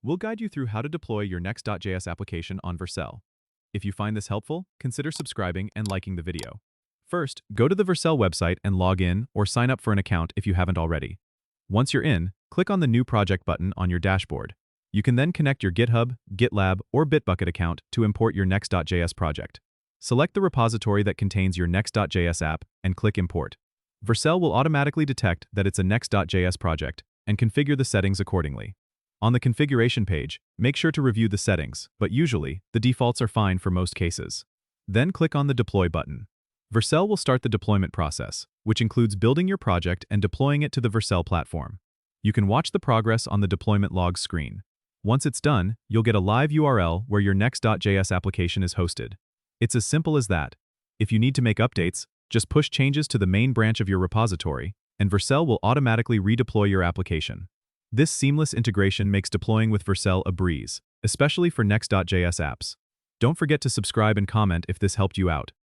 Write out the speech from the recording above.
We'll guide you through how to deploy your Next.js application on Vercel. If you find this helpful, consider subscribing and liking the video. First, go to the Vercel website and log in or sign up for an account if you haven't already. Once you're in, click on the New Project button on your dashboard. You can then connect your GitHub, GitLab, or Bitbucket account to import your Next.js project. Select the repository that contains your Next.js app and click Import. Vercel will automatically detect that it's a Next.js project and configure the settings accordingly. On the configuration page, make sure to review the settings, but usually, the defaults are fine for most cases. Then click on the Deploy button. Vercel will start the deployment process, which includes building your project and deploying it to the Vercel platform. You can watch the progress on the deployment logs screen. Once it's done, you'll get a live URL where your Next.js application is hosted. It's as simple as that. If you need to make updates, just push changes to the main branch of your repository, and Vercel will automatically redeploy your application. This seamless integration makes deploying with Vercel a breeze, especially for Next.js apps. Don't forget to subscribe and comment if this helped you out.